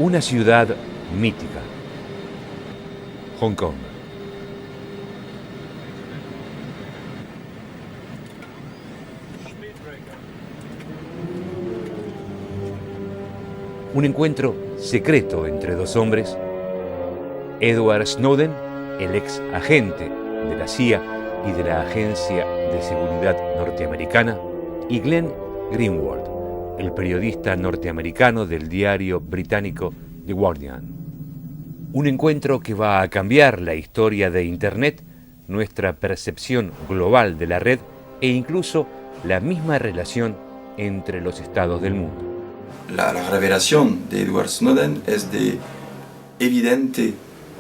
Una ciudad mítica. Hong Kong. Un encuentro secreto entre dos hombres. Edward Snowden, el ex agente de la CIA y de la agencia de seguridad norteamericana, y Glen Greenwald, el periodista norteamericano del diario británico The Guardian. Un encuentro que va a cambiar la historia de Internet, nuestra percepción global de la red e incluso la misma relación entre los estados del mundo. La revelación de Edward Snowden es de evidente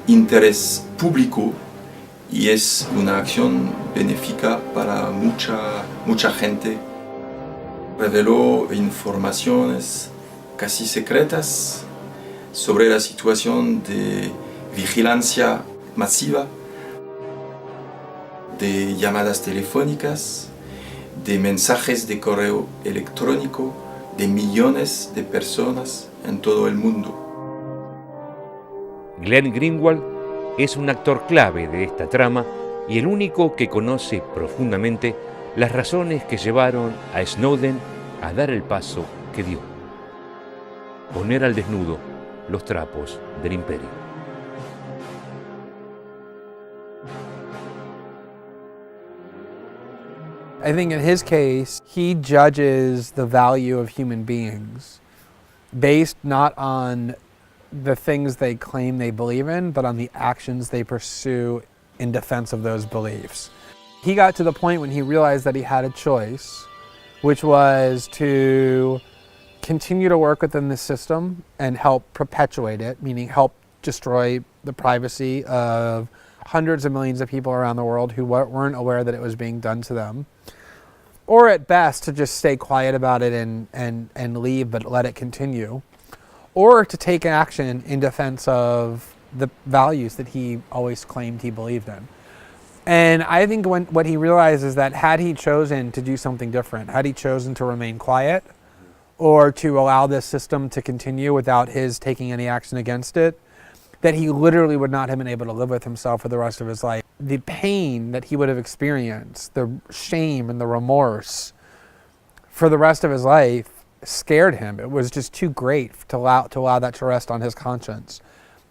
interés público y es una acción benéfica para mucha gente. Reveló informaciones casi secretas sobre la situación de vigilancia masiva, de llamadas telefónicas, de mensajes de correo electrónico de millones de personas en todo el mundo. Glen Greenwald es un actor clave de esta trama y el único que conoce profundamente las razones que llevaron a Snowden a dar el paso que dio: poner al desnudo los trapos del imperio. I think in his case, he judges the value of human beings based not on the things they claim they believe in, but on the actions they pursue in defense of those beliefs. He got to the point when he realized that he had a choice, which was to continue to work within the system and help perpetuate it, meaning help destroy the privacy of hundreds of millions of people around the world who weren't aware that it was being done to them. Or at best, to just stay quiet about it and leave, but let it continue. Or to take action in defense of the values that he always claimed he believed in. And I think what he realized is that had he chosen to do something different, had he chosen to remain quiet, or to allow this system to continue without his taking any action against it, that he literally would not have been able to live with himself for the rest of his life. The pain that he would have experienced, the shame and the remorse for the rest of his life scared him. It was just too great to allow that to rest on his conscience.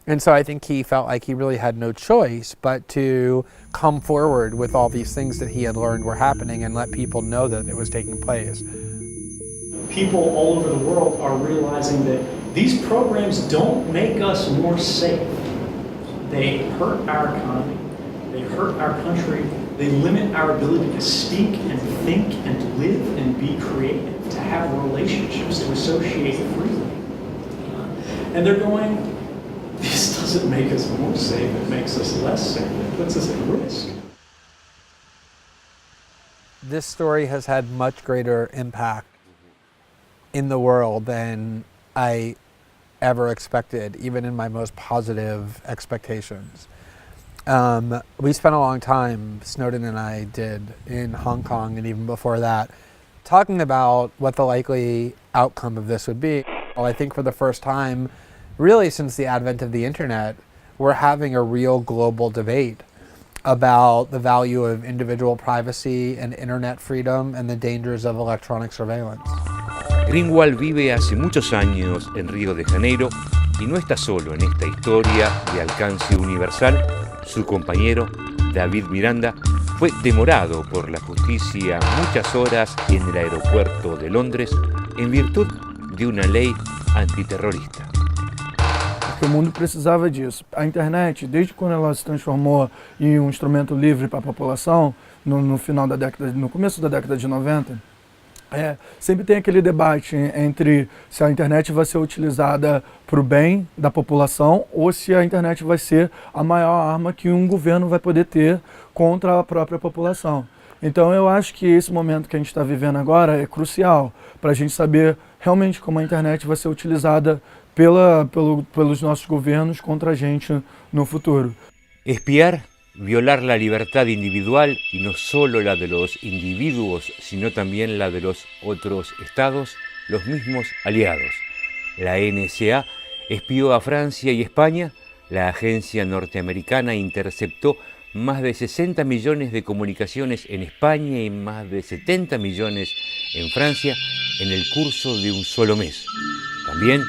And so I think he felt like he really had no choice but to come forward with all these things that he had learned were happening and let people know that it was taking place. People all over the world are realizing that these programs don't make us more safe. They hurt our economy, they hurt our country, they limit our ability to speak and think and live and be creative, to have relationships, to associate freely. And they're going, this doesn't make us more safe, it makes us less safe, it puts us at risk. This story has had much greater impact in the world than I ever expected, even in my most positive expectations. We spent a long time, Snowden and I did, in Hong Kong and even before that, talking about what the likely outcome of this would be. Well, I think for the first time, really since the advent of the internet, we're having a real global debate about the value of individual privacy and internet freedom and the dangers of electronic surveillance. Greenwald vive hace muchos años en Río de Janeiro y no está solo en esta historia de alcance universal. Su compañero, David Miranda, fue demorado por la justicia muchas horas en el aeropuerto de Londres en virtud de una ley antiterrorista. O mundo precisava disso. A internet, desde quando ela se transformou em um instrumento livre para a população, no começo da década de 90, sempre tem aquele debate entre se a internet vai ser utilizada para o bem da população ou se a internet vai ser a maior arma que um governo vai poder ter contra a própria população. Então eu acho que esse momento que a gente está vivendo agora é crucial para a gente saber realmente como a internet vai ser utilizada pelos nossos governos contra a gente no futuro. Espiar, violar la libertad individual y no solo la de los individuos, sino también la de los otros estados, los mismos aliados. La NSA Espió a Francia y España. La agencia norteamericana interceptó más de 60 millones de comunicaciones en España y más de 70 millones en Francia en el curso de un solo mes. También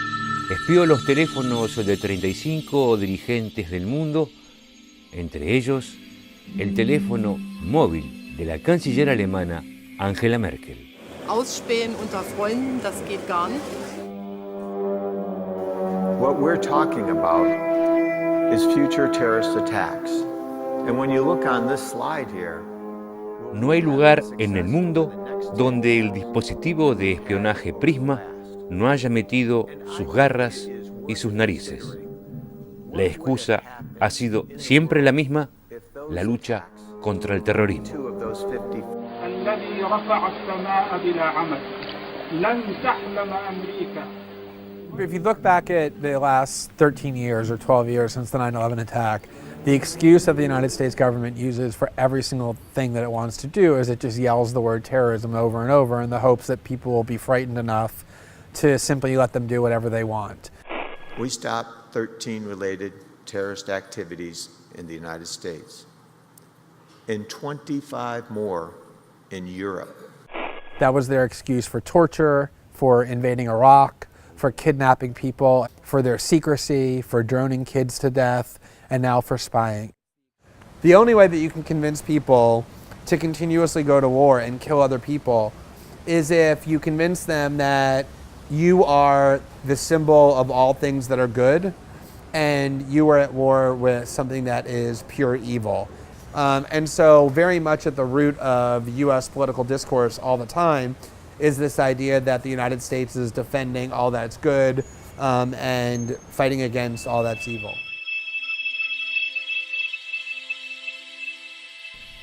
espió los teléfonos de 35 dirigentes del mundo, entre ellos el teléfono móvil de la canciller alemana Angela Merkel. Ausspähen unter Freunden, das geht gar nicht. What we're talking about is future terrorist attacks. And when you look on this slide here, no hay lugar en el mundo donde el dispositivo de espionaje PRISM no haya metido sus garras y sus narices. La excusa ha sido siempre la misma: la lucha contra el terrorismo. If you look back at the last 13 years or 12 years since the 9/11 attack, the excuse that the United States government uses for every single thing that it wants to do is it just yells the word terrorism over and over in the hopes that people will be frightened enough to simply let them do whatever they want. we stopped 13 related terrorist activities in the United States and 25 more in Europe. That was their excuse for torture, for invading Iraq, for kidnapping people, for their secrecy, for droning kids to death, and now for spying. The only way that you can convince people to continuously go to war and kill other people is if you convince them that you are the symbol of all things that are good and you are at war with something that is pure evil. And so very much at the root of US political discourse all the time is this idea that the United States is defending all that's good and fighting against all that's evil.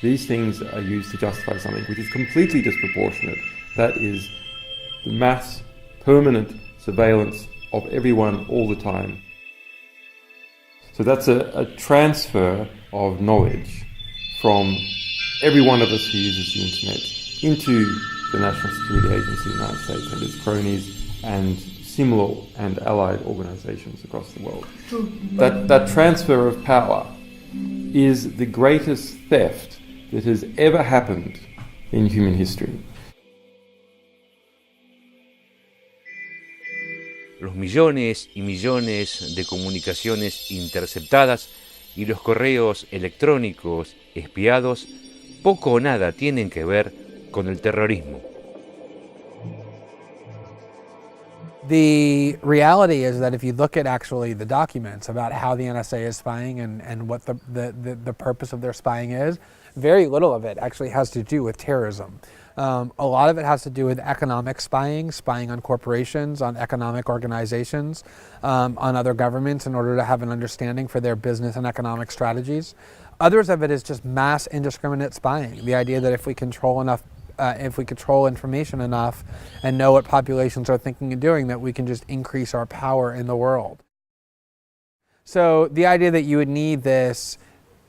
These things are used to justify something which is completely disproportionate. That is the mass, permanent surveillance of everyone all the time. So that's a transfer of knowledge from every one of us who uses the internet into the National Security Agency of the United States and its cronies and similar and allied organizations across the world. That transfer of power is the greatest theft that has ever happened in human history. Los millones y millones de comunicaciones interceptadas y los correos electrónicos espiados poco o nada tienen que ver con el terrorismo. The reality is that if you look at actually the documents about how the NSA is spying and what the purpose of their spying is, very little of it actually has to do with terrorism. A lot of it has to do with economic spying, spying on corporations, on economic organizations, on other governments in order to have an understanding for their business and economic strategies. Others of it is just mass indiscriminate spying. The idea that if we control information enough and know what populations are thinking and doing, that we can just increase our power in the world. So the idea that you would need this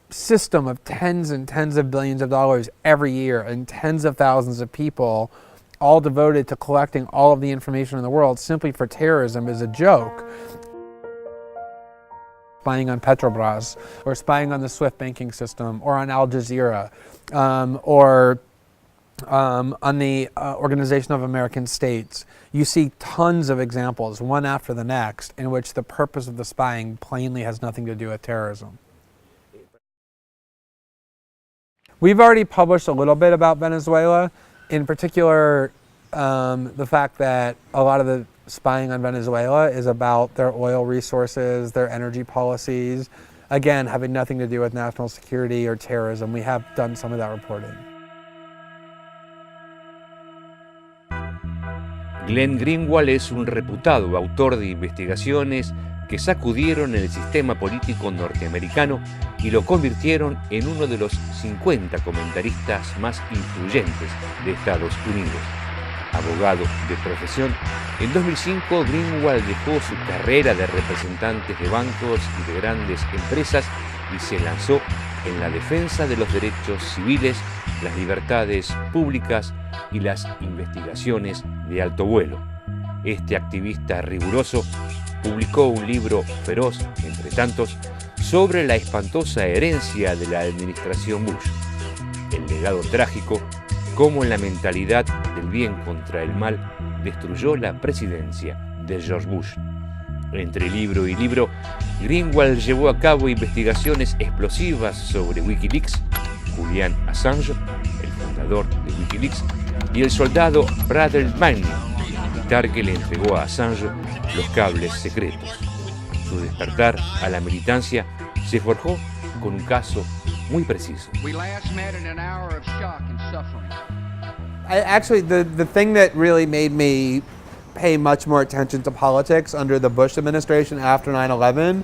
system of tens and tens of billions of dollars every year and tens of thousands of people all devoted to collecting all of the information in the world simply for terrorism is a joke. Spying on Petrobras, or spying on the SWIFT banking system, or on Al Jazeera, or on the Organization of American States. You see tons of examples, one after the next, in which the purpose of the spying plainly has nothing to do with terrorism. We've already published a little bit about Venezuela, in particular the fact that a lot of the spying on Venezuela is about their oil resources, their energy policies, again, having nothing to do with national security or terrorism. We have done some of that reporting. Glen Greenwald es un reputado autor de investigaciones que sacudieron el sistema político norteamericano y lo convirtieron en uno de los 50 comentaristas más influyentes de Estados Unidos. Abogado de profesión, en 2005 Greenwald dejó su carrera de representante de bancos y de grandes empresas y se lanzó en la defensa de los derechos civiles, las libertades públicas y las investigaciones de alto vuelo. Este activista riguroso publicó un libro feroz, entre tantos, sobre la espantosa herencia de la administración Bush, el legado trágico, cómo la mentalidad del bien contra el mal destruyó la presidencia de George Bush. Entre libro y libro, Greenwald llevó a cabo investigaciones explosivas sobre Wikileaks, Julian Assange, el fundador de Wikileaks, y el soldado Bradley Manning, militar que le entregó a Assange los cables secretos. Su despertar a la militancia se forjó con un caso muy preciso. Actually, the thing that really made me pay much more attention to politics under the Bush administration after 9/11,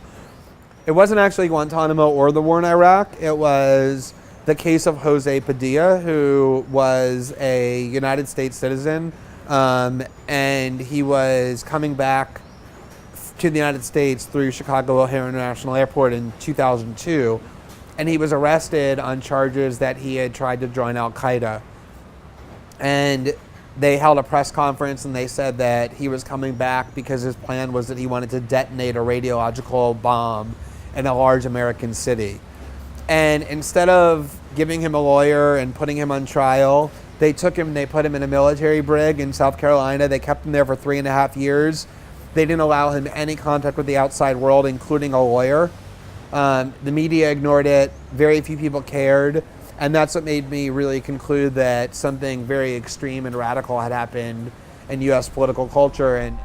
it wasn't actually Guantanamo or the war in Iraq. It was the case of Jose Padilla, who was a United States citizen, and he was coming back to the United States through Chicago O'Hare International Airport in 2002, and he was arrested on charges that he had tried to join Al-Qaeda. And they held a press conference and they said that he was coming back because his plan was that he wanted to detonate a radiological bomb in a large American city. And instead of giving him a lawyer and putting him on trial, they took him, they put him in a military brig in South Carolina. They kept him there for 3.5 years. They didn't allow him any contact with the outside world, including a lawyer. The media ignored it. Very few people cared. And that's what made me really conclude that something very extreme and radical had happened in U.S. political culture. And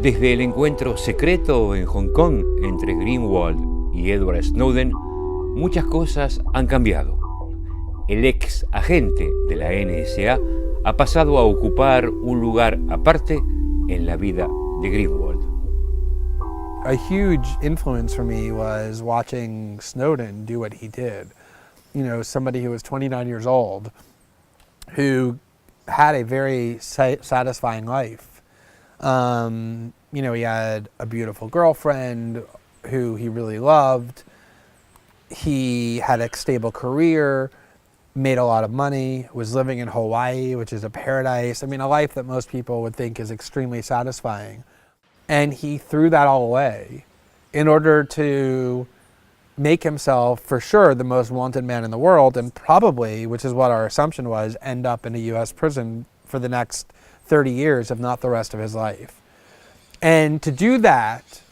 desde el encuentro secreto en Hong Kong entre Greenwald y Edward Snowden, muchas cosas han cambiado. El ex agente de la NSA ha pasado a ocupar un lugar aparte en la vida de Greenwald. A huge influence for me was watching Snowden do what he did. You know, somebody who was 29 years old, who had a very satisfying life. You know, he had a beautiful girlfriend who he really loved. He had a stable career, made a lot of money, was living in Hawaii, which is a paradise. I mean, a life that most people would think is extremely satisfying. And he threw that all away in order to make himself, for sure, the most wanted man in the world, and probably, which is what our assumption was, end up in a U.S. prison for the next 30 years, if not the rest of his life. And to do that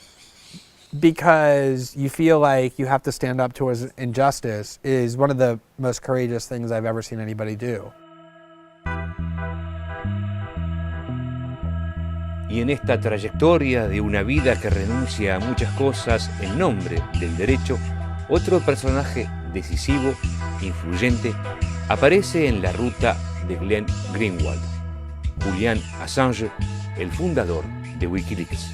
because you feel like you have to stand up towards injustice is one of the most courageous things I've ever seen anybody do. Y en esta trayectoria de una vida que renuncia a muchas cosas en nombre del derecho, otro personaje decisivo, influyente, aparece en la ruta de Glen Greenwald, Julian Assange, el fundador de Wikileaks.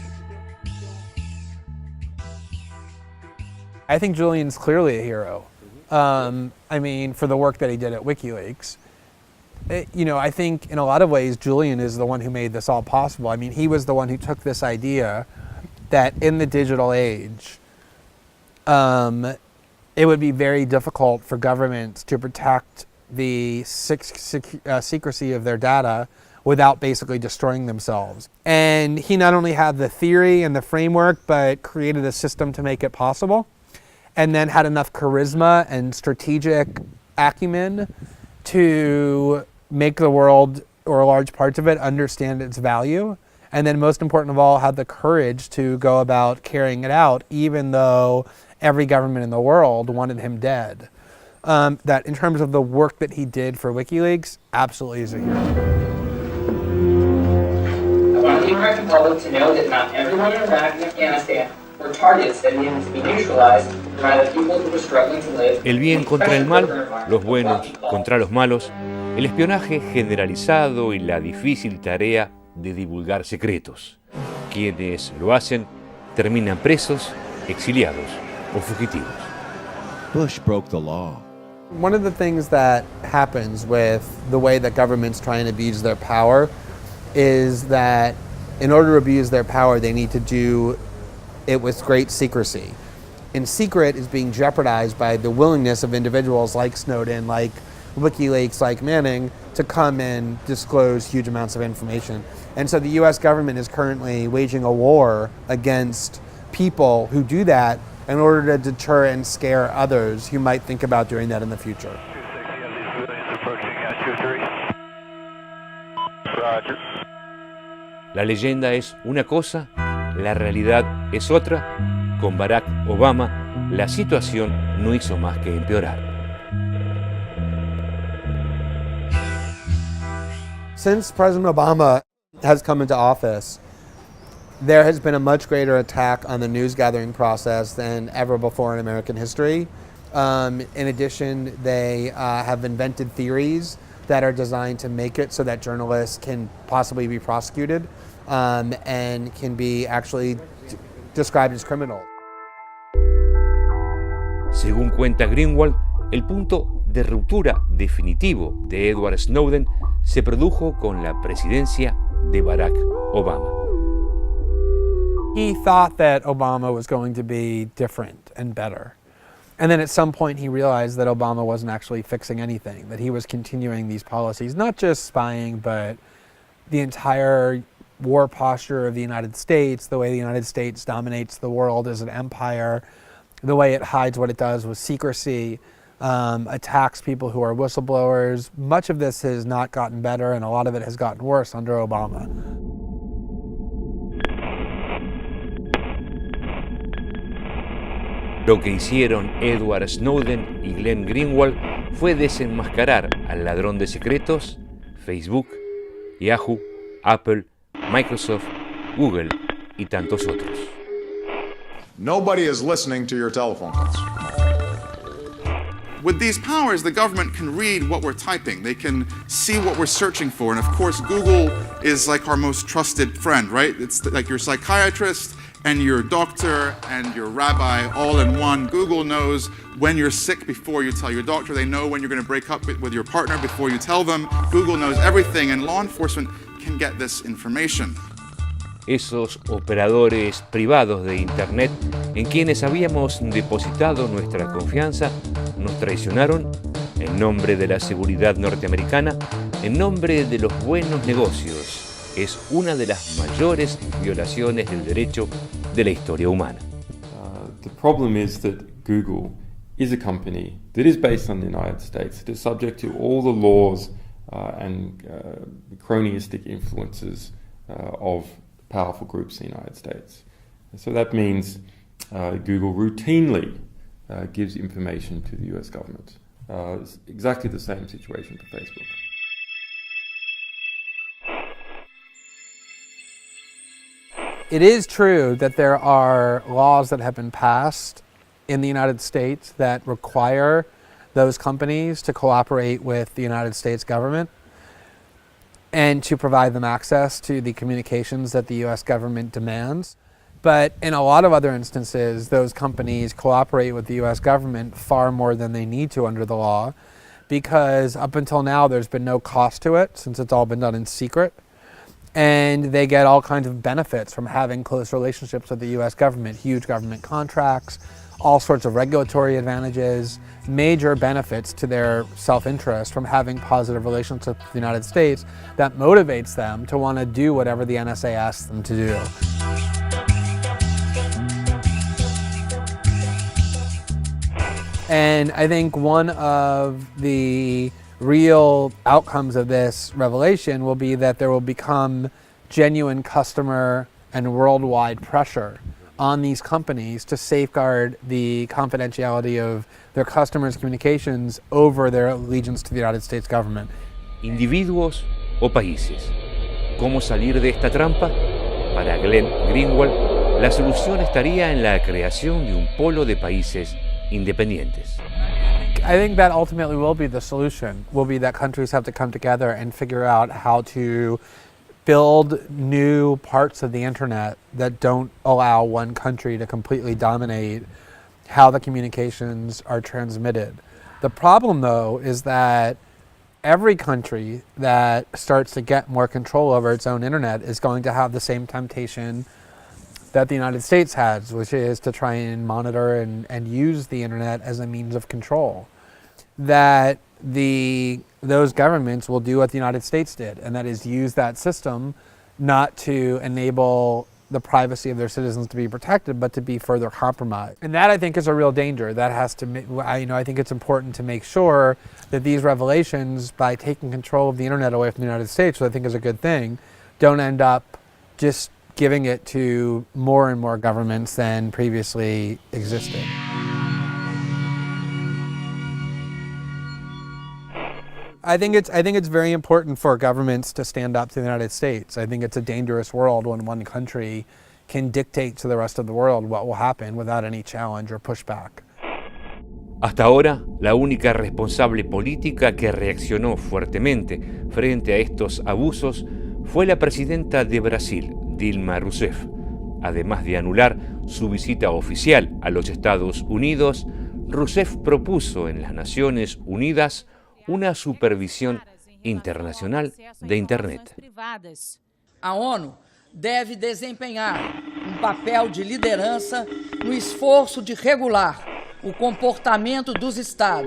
I think Julian's clearly a hero. I mean, for the work that he did at WikiLeaks. You know, I think in a lot of ways, Julian is the one who made this all possible. I mean, he was the one who took this idea that in the digital age, it would be very difficult for governments to protect the secrecy of their data without basically destroying themselves. And he not only had the theory and the framework, but created a system to make it possible, and then had enough charisma and strategic acumen to make the world, or large parts of it, understand its value. And then most important of all, had the courage to go about carrying it out, even though every government in the world wanted him dead. That in terms of the work that he did for WikiLeaks, absolutely is a hero. I want the American public to know that not everyone in Iraq and Afghanistan were targets that needed to be neutralized by the people who were struggling to live. El bien contra el mal, los buenos contra los malos, el espionaje generalizado y la difícil tarea de divulgar secretos. Quienes lo hacen terminan presos, exiliados o fugitivos. Bush broke the law. One of the things that happens with the way that governments try and abuse their power is that in order to abuse their power, they need to do it with great secrecy. And secret is being jeopardized by the willingness of individuals like Snowden, like WikiLeaks-like Manning to come and disclose huge amounts of information. And so the US government is currently waging a war against people who do that in order to deter and scare others who might think about doing that in the future. La leyenda es una cosa, la realidad es otra. Con Barack Obama, la situación no hizo más que empeorar. Since President Obama has come into office, there has been a much greater attack on the news gathering process than ever before in American history. In addition, they have invented theories that are designed to make it so that journalists can possibly be prosecuted and can be actually described as criminal. Según cuenta Greenwald, el punto de ruptura definitivo de Edward Snowden se produjo con la presidencia de Barack Obama. He thought that Obama was going to be different and better. And then at some point he realized that Obama wasn't actually fixing anything, that he was continuing these policies, not just spying, but the entire war posture of the United States, the way the United States dominates the world as an empire, the way it hides what it does with secrecy, attacks people who are whistleblowers. Much of this has not gotten better, and a lot of it has gotten worse under Obama. Lo que hicieron Edward Snowden y Glen Greenwald fue desenmascarar al ladrón de secretos, Facebook, Yahoo, Apple, Microsoft, Google y tantos otros. Nobody is listening to your telephone calls. With these powers, the government can read what we're typing. They can see what we're searching for. And of course, Google is like our most trusted friend, right? It's like your psychiatrist and your doctor and your rabbi all in one. Google knows when you're sick before you tell your doctor. They know when you're going to break up with your partner before you tell them. Google knows everything, and law enforcement can get this information. Esos operadores privados de Internet en quienes habíamos depositado nuestra confianza nos traicionaron en nombre de la seguridad norteamericana, en nombre de los buenos negocios. Es una de las mayores violaciones del derecho de la historia humana. The problem is that Google is a company that is based on the United States. It is subject to all the laws and cronyistic influences of powerful groups in the United States. So that means Google routinely gives information to the US government. It's exactly the same situation for Facebook. It is true that there are laws that have been passed in the United States that require those companies to cooperate with the United States government and to provide them access to the communications that the US government demands. But in a lot of other instances, those companies cooperate with the US government far more than they need to under the law, because up until now there's been no cost to it since it's all been done in secret. And they get all kinds of benefits from having close relationships with the US government, huge government contracts, all sorts of regulatory advantages, major benefits to their self-interest from having positive relationships with the United States that motivates them to want to do whatever the NSA asks them to do. And I think one of the real outcomes of this revelation will be that there will become genuine customer and worldwide pressure on these companies to safeguard the confidentiality of their customers' communications over their allegiance to the United States government. Individuos o países. ¿Cómo salir de esta trampa? Para Glen Greenwald, la solución estaría en la creación de un polo de países independientes. I think that ultimately will be the solution, will be that countries have to come together and figure out how to build new parts of the internet that don't allow one country to completely dominate how the communications are transmitted. The problem, though, is that every country that starts to get more control over its own internet is going to have the same temptation that the United States has, which is to try and monitor and use the internet as a means of control. That those governments will do what the United States did, and that is use that system not to enable the privacy of their citizens to be protected, but to be further compromised. And that, I think, is a real danger. That has to, I think it's important to make sure that these revelations, by taking control of the internet away from the United States, which I think is a good thing, don't end up just giving it to more and more governments than previously existed. I think it's very important for governments to stand up to the United States. I think it's a dangerous world when one country can dictate to the rest of the world what will happen without any challenge or pushback. Hasta ahora, la única responsable política que reaccionó fuertemente frente a estos abusos fue la presidenta de Brasil, Dilma Rousseff. Además de anular su visita oficial a los Estados Unidos, Rousseff propuso en las Naciones Unidas una supervisión internacional de Internet. A ONU deve desempenhar papel de liderança no esforço de regular o comportamento dos estados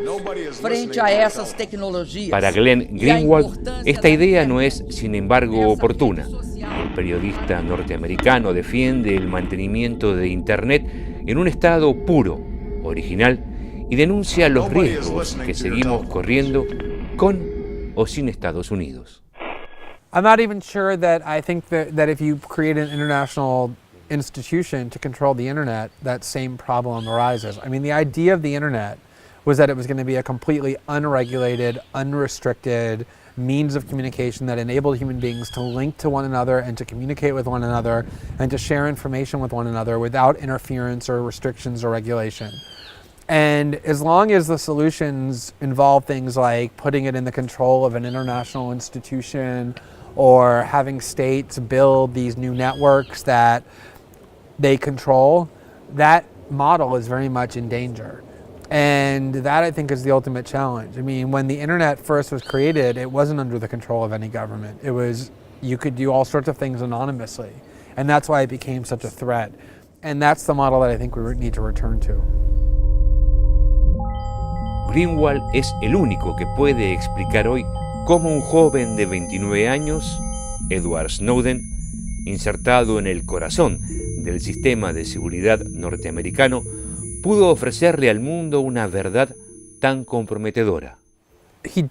frente a essas tecnologias. Para Glen Greenwald, esta idea no es, sin embargo, oportuna. El periodista norteamericano defiende el mantenimiento de Internet en un estado puro, original, y denuncia los riesgos que seguimos corriendo con o sin Estados Unidos. I'm not even sure that I think that if you create an international institution to control the internet, that same problem arises. I mean, the idea of the internet was that it was going to be a completely unregulated, unrestricted means of communication that enabled human beings to link to one another and to communicate with one another and to share information with one another without interference or restrictions or regulation. And as long as the solutions involve things like putting it in the control of an international institution or having states build these new networks that they control, that model is very much in danger. And that, I think, is the ultimate challenge. I mean, when the internet first was created, it wasn't under the control of any government. It was, you could do all sorts of things anonymously. And that's why it became such a threat. And that's the model that I think we need to return to. Greenwald es el único que puede explicar hoy cómo un joven de 29 años, Edward Snowden, insertado en el corazón del sistema de seguridad norteamericano, pudo ofrecerle al mundo una verdad tan comprometedora. He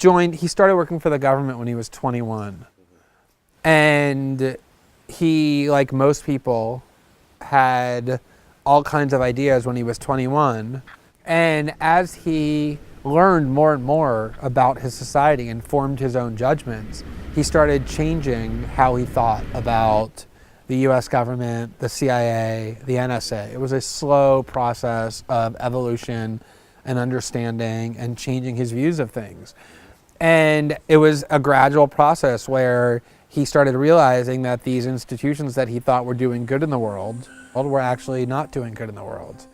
started working for the government when he was 21. And he, like most people, had all kinds of ideas when he was 21. And as he learned more and more about his society and formed his own judgments, he started changing how he thought about the US government, the CIA, the NSA. It was a slow process of evolution and understanding and changing his views of things. And it was a gradual process where he started realizing that these institutions that he thought were doing good in the world, were actually not doing good in the world.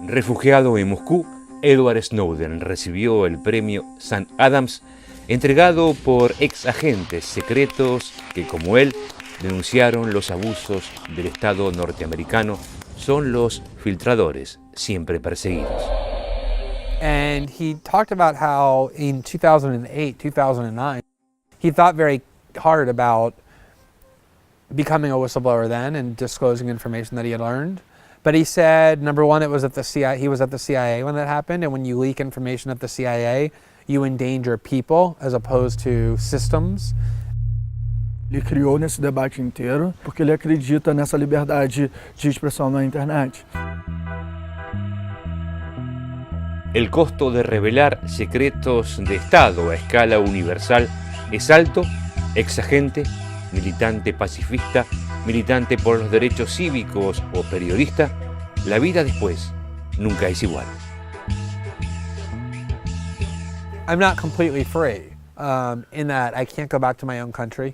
Refugiado en Moscú, Edward Snowden recibió el premio Sam Adams, entregado por ex agentes secretos que, como él, denunciaron los abusos del Estado norteamericano. Son los filtradores siempre perseguidos. And he talked about how in 2008, 2009, he thought very hard about becoming a whistleblower then and disclosing information that he had learned. But he said, number one, it was at the CIA. He was at the CIA when that happened, and when you leak information at the CIA, you endanger people as opposed to systems. Ele criou nesse debate inteiro porque ele acredita nessa liberdade de expressão na internet. El costo de revelar secretos de Estado a escala universal es alto. Ex agente, militante pacifista, militante por los derechos cívicos o periodista, la vida después nunca es igual. I'm not completely free in that I can't go back to my own country.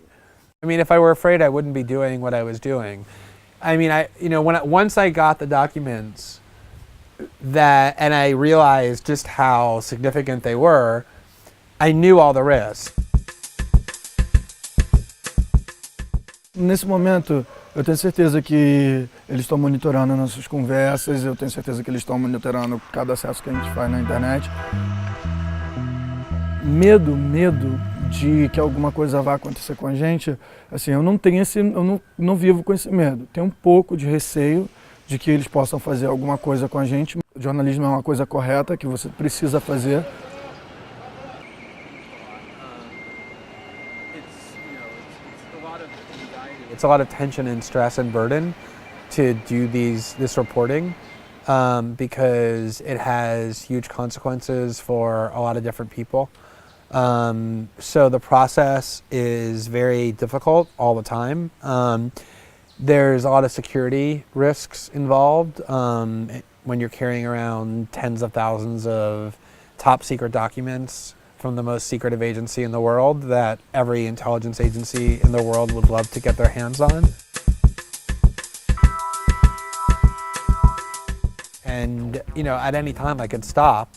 I mean, if I were afraid, I wouldn't be doing what I was doing. I mean, once I got the documents and I realized just how significant they were, I knew all the risks. Nesse momento, eu tenho certeza que eles estão monitorando nossas conversas, eu tenho certeza que eles estão monitorando cada acesso que a gente faz na internet. Medo de que alguma coisa vá acontecer com a gente, assim, eu não vivo com esse medo. Tenho um pouco de receio de que eles possam fazer alguma coisa com a gente. O jornalismo é uma coisa correta que você precisa fazer. It's a lot of tension and stress and burden to do this reporting because it has huge consequences for a lot of different people. So the process is very difficult all the time. There's a lot of security risks involved when you're carrying around tens of thousands of top secret documents from the most secretive agency in the world that every intelligence agency in the world would love to get their hands on. And, you know, at any time I could stop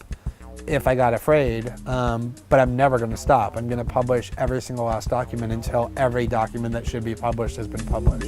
if I got afraid, but I'm never going to stop. I'm going to publish every single last document until every document that should be published has been published.